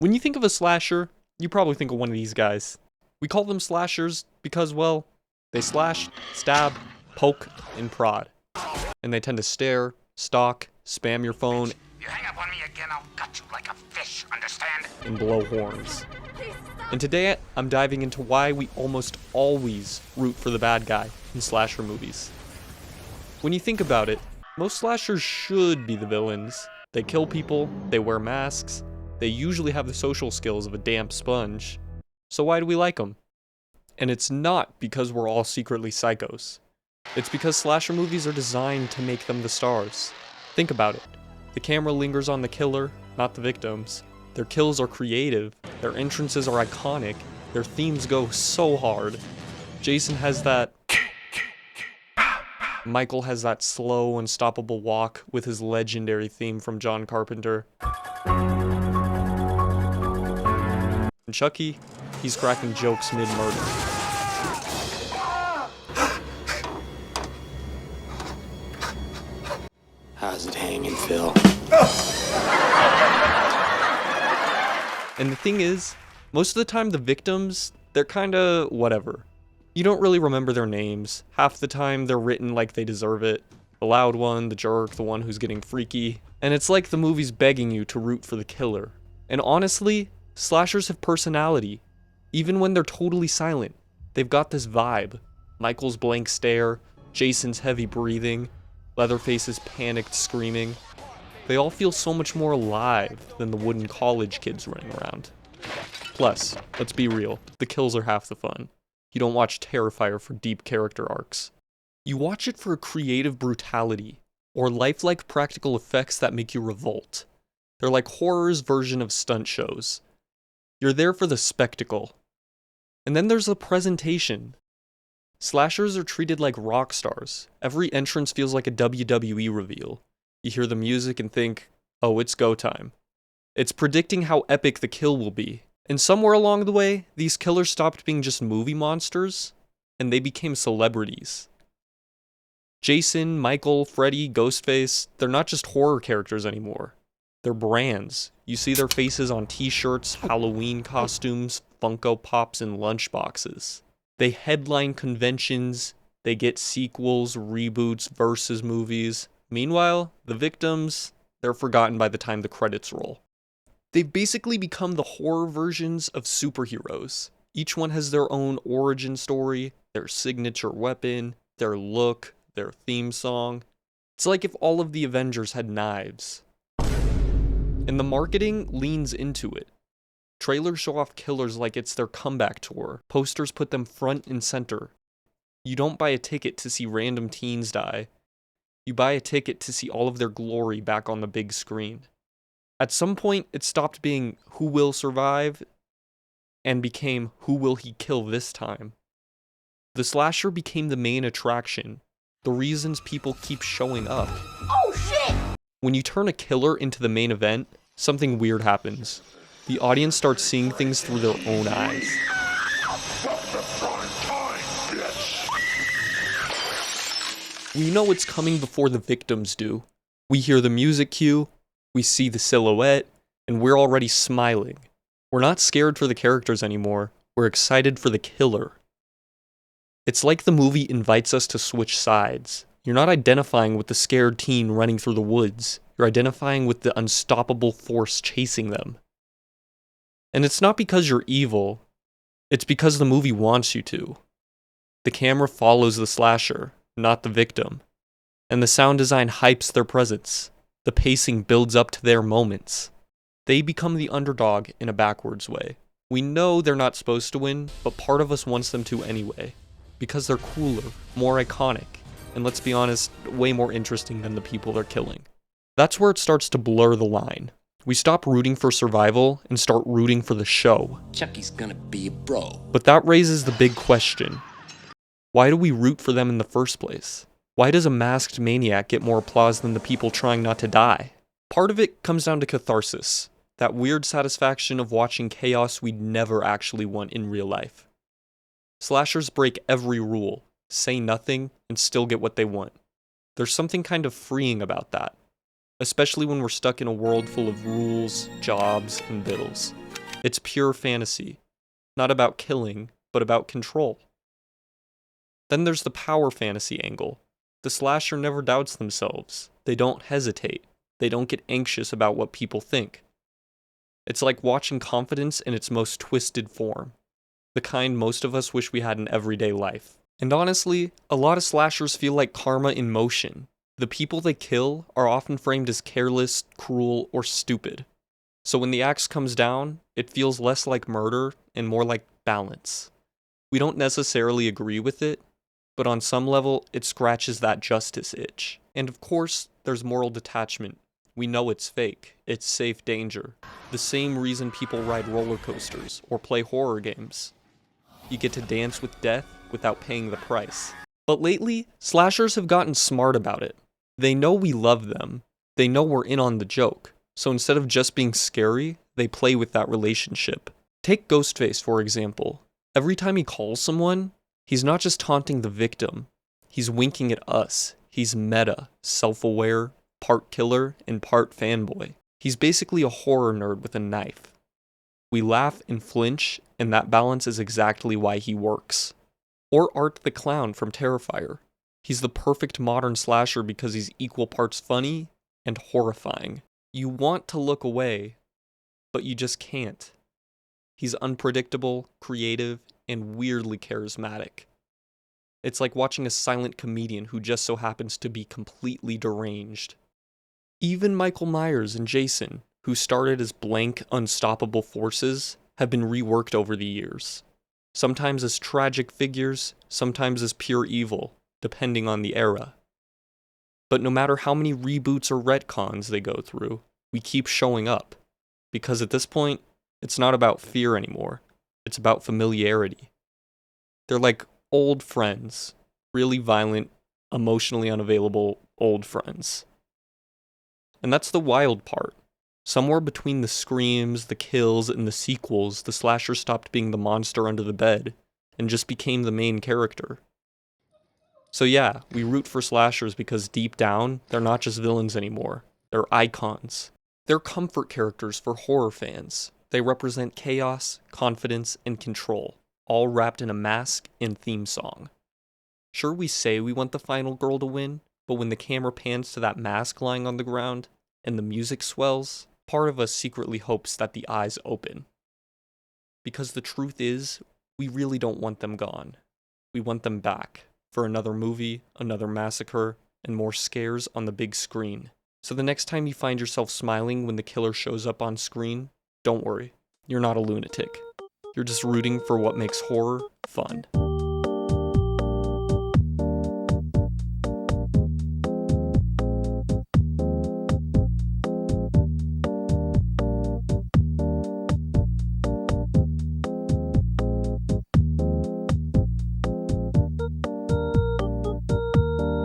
When you think of a slasher, you probably think of one of these guys. We call them slashers because, well, they slash, stab, poke, and prod. And they tend to stare, stalk, spam your phone, You hang up on me again, I'll gut you like a fish, understand? and blow horns. And today, I'm diving into why we almost always root for the bad guy in slasher movies. When you think about it, most slashers should be the villains. They kill people, they wear masks, they usually have the social skills of a damp sponge. So why do we like them? And it's not because we're all secretly psychos. It's because slasher movies are designed to make them the stars. Think about it. The camera lingers on the killer, not the victims. Their kills are creative, their entrances are iconic, their themes go so hard. Jason has that... Michael has that slow, unstoppable walk with his legendary theme from John Carpenter. And Chucky, he's cracking jokes mid-murder. How's it hanging, Phil? And the thing is, most of the time the victims, they're kinda whatever. You don't really remember their names. Half the time they're written like they deserve it. The loud one, the jerk, the one who's getting freaky. And it's like the movie's begging you to root for the killer. And honestly, slashers have personality. Even when they're totally silent, they've got this vibe. Michael's blank stare, Jason's heavy breathing, Leatherface's panicked screaming. They all feel so much more alive than the wooden college kids running around. Plus, let's be real, the kills are half the fun. You don't watch Terrifier for deep character arcs. You watch it for a creative brutality, or lifelike practical effects that make you revolt. They're like horror's version of stunt shows. You're there for the spectacle. And then there's the presentation. Slashers are treated like rock stars. Every entrance feels like a WWE reveal. You hear the music and think, oh, it's go time. It's predicting how epic the kill will be. And somewhere along the way, these killers stopped being just movie monsters, and they became celebrities. Jason, Michael, Freddy, Ghostface, they're not just horror characters anymore. They're brands. You see their faces on t-shirts, Halloween costumes, Funko Pops, and lunchboxes. They headline conventions, they get sequels, reboots, versus movies. Meanwhile, the victims, they're forgotten by the time the credits roll. They've basically become the horror versions of superheroes. Each one has their own origin story, their signature weapon, their look, their theme song. It's like if all of the Avengers had knives. And the marketing leans into it. Trailers show off killers like it's their comeback tour. Posters put them front and center. You don't buy a ticket to see random teens die. You buy a ticket to see all of their glory back on the big screen. At some point, it stopped being who will survive and became who will he kill this time. The slasher became the main attraction, the reasons people keep showing up. Oh shit! When you turn a killer into the main event, something weird happens. The audience starts seeing things through their own eyes. We know it's coming before the victims do. We hear the music cue, we see the silhouette, and we're already smiling. We're not scared for the characters anymore, we're excited for the killer. It's like the movie invites us to switch sides. You're not identifying with the scared teen running through the woods, you're identifying with the unstoppable force chasing them. And it's not because you're evil, it's because the movie wants you to. The camera follows the slasher, not the victim. And the sound design hypes their presence. The pacing builds up to their moments. They become the underdog in a backwards way. We know they're not supposed to win, but part of us wants them to anyway. Because they're cooler, more iconic, and let's be honest, way more interesting than the people they're killing. That's where it starts to blur the line. We stop rooting for survival and start rooting for the show. Chucky's gonna be a bro. But that raises the big question. Why do we root for them in the first place? Why does a masked maniac get more applause than the people trying not to die? Part of it comes down to catharsis, that weird satisfaction of watching chaos we'd never actually want in real life. Slashers break every rule, say nothing, and still get what they want. There's something kind of freeing about that. especially when we're stuck in a world full of rules, jobs, and bills. It's pure fantasy, not about killing, but about control. Then there's the power fantasy angle. The slasher never doubts themselves. They don't hesitate. They don't get anxious about what people think. It's like watching confidence in its most twisted form, the kind most of us wish we had in everyday life. And honestly, a lot of slashers feel like karma in motion. The people they kill are often framed as careless, cruel, or stupid. So when the axe comes down, it feels less like murder and more like balance. We don't necessarily agree with it, but on some level, it scratches that justice itch. And of course, there's moral detachment. We know it's fake. It's safe danger. The same reason people ride roller coasters or play horror games. You get to dance with death without paying the price. But lately, slashers have gotten smart about it. They know we love them. They know we're in on the joke. So instead of just being scary, they play with that relationship. Take Ghostface, for example. Every time he calls someone, he's not just taunting the victim. He's winking at us. He's meta, self-aware, part killer, and part fanboy. He's basically a horror nerd with a knife. We laugh and flinch, and that balance is exactly why he works. Or Art the Clown from Terrifier. He's the perfect modern slasher because he's equal parts funny and horrifying. You want to look away, but you just can't. He's unpredictable, creative, and weirdly charismatic. It's like watching a silent comedian who just so happens to be completely deranged. Even Michael Myers and Jason, who started as blank, unstoppable forces, have been reworked over the years. Sometimes as tragic figures, sometimes as pure evil, depending on the era. But no matter how many reboots or retcons they go through, we keep showing up. Because at this point, it's not about fear anymore. It's about familiarity. They're like old friends. Really violent, emotionally unavailable old friends. And that's the wild part. Somewhere between the screams, the kills, and the sequels, the slasher stopped being the monster under the bed and just became the main character. So yeah, we root for slashers because deep down, they're not just villains anymore. They're icons. They're comfort characters for horror fans. They represent chaos, confidence, and control, all wrapped in a mask and theme song. Sure, we say we want the final girl to win, but when the camera pans to that mask lying on the ground and the music swells, part of us secretly hopes that the eyes open. Because the truth is, we really don't want them gone. We want them back for another movie, another massacre, and more scares on the big screen. So the next time you find yourself smiling when the killer shows up on screen, don't worry, you're not a lunatic. You're just rooting for what makes horror fun.